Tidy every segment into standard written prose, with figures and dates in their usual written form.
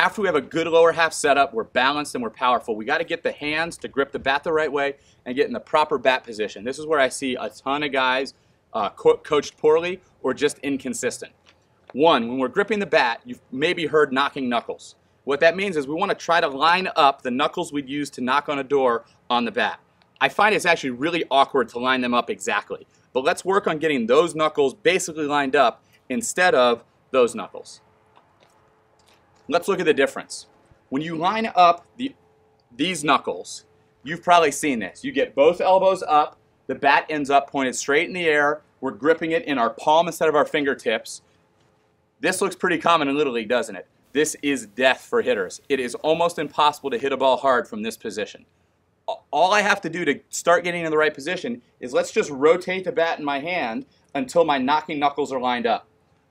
after we have a good lower half setup, we're balanced and we're powerful, we got to get the hands to grip the bat the right way and get in the proper bat position. This is where I see a ton of guys coached poorly or just inconsistent. One, when we're gripping the bat, you've maybe heard knocking knuckles. What that means is we want to try to line up the knuckles we'd use to knock on a door on the bat. I find it's actually really awkward to line them up exactly. But let's work on getting those knuckles basically lined up instead of those knuckles. Let's look at the difference. When you line up these knuckles, you've probably seen this. You get both elbows up, the bat ends up pointed straight in the air, we're gripping it in our palm instead of our fingertips. This looks pretty common in Little League, doesn't it? This is death for hitters. It is almost impossible to hit a ball hard from this position. All I have to do to start getting in the right position is let's just rotate the bat in my hand until my knocking knuckles are lined up.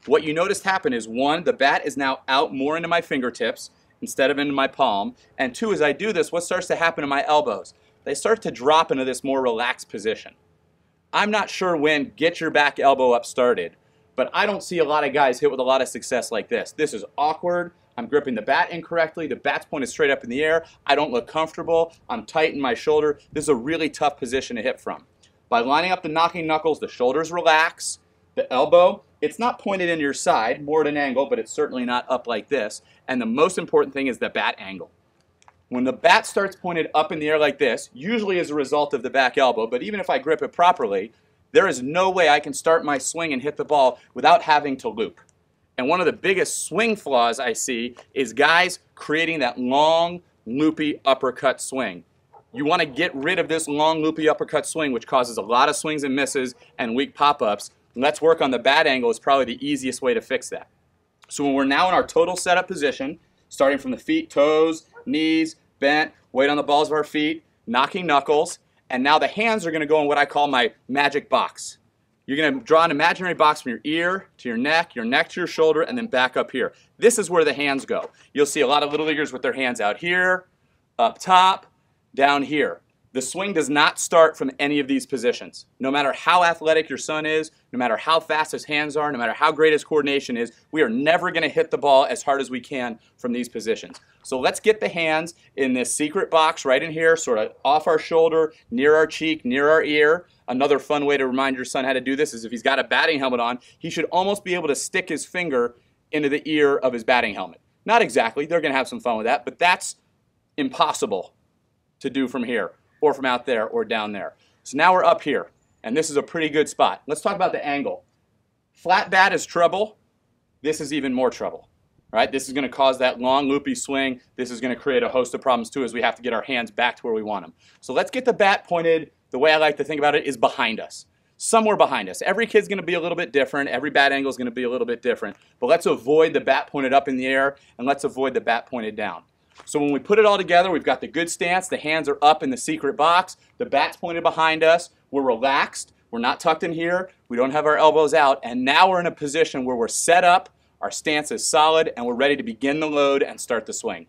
What you noticed happen is, one, the bat is now out more into my fingertips instead of into my palm, and two, as I do this, what starts to happen to my elbows? They start to drop into this more relaxed position. I'm not sure when get your back elbow up started, but I don't see a lot of guys hit with a lot of success like this. This is awkward. I'm gripping the bat incorrectly. The bat's pointed straight up in the air. I don't look comfortable. I'm tight in my shoulder. This is a really tough position to hit from. By lining up the knocking knuckles, the shoulders relax. The elbow, it's not pointed in your side, more at an angle, but it's certainly not up like this. And the most important thing is the bat angle. When the bat starts pointed up in the air like this, usually as a result of the back elbow, but even if I grip it properly, there is no way I can start my swing and hit the ball without having to loop. And one of the biggest swing flaws I see is guys creating that long, loopy uppercut swing. You want to get rid of this long, loopy uppercut swing, which causes a lot of swings and misses and weak pop-ups. Let's work on the bat angle is probably the easiest way to fix that. So when we're now in our total setup position, starting from the feet, toes, knees, bent, weight on the balls of our feet, knocking knuckles, and now the hands are going to go in what I call my magic box. You're going to draw an imaginary box from your ear to your neck to your shoulder, and then back up here. This is where the hands go. You'll see a lot of Little Leaguers with their hands out here, up top, down here. The swing does not start from any of these positions. No matter how athletic your son is, no matter how fast his hands are, no matter how great his coordination is, we are never going to hit the ball as hard as we can from these positions. So let's get the hands in this secret box right in here, sort of off our shoulder, near our cheek, near our ear. Another fun way to remind your son how to do this is if he's got a batting helmet on, he should almost be able to stick his finger into the ear of his batting helmet. Not exactly, they're going to have some fun with that, but that's impossible to do from here, or from out there, or down there. So now we're up here, and this is a pretty good spot. Let's talk about the angle. Flat bat is trouble. This is even more trouble. Right? This is going to cause that long, loopy swing. This is going to create a host of problems too as we have to get our hands back to where we want them. So let's get the bat pointed, the way I like to think about it, is behind us. Somewhere behind us. Every kid's going to be a little bit different. Every bat angle is going to be a little bit different. But let's avoid the bat pointed up in the air, and let's avoid the bat pointed down. So when we put it all together, we've got the good stance. The hands are up in the secret box. The bat's pointed behind us. We're relaxed. We're not tucked in here. We don't have our elbows out. And now we're in a position where we're set up, our stance is solid, and we're ready to begin the load and start the swing.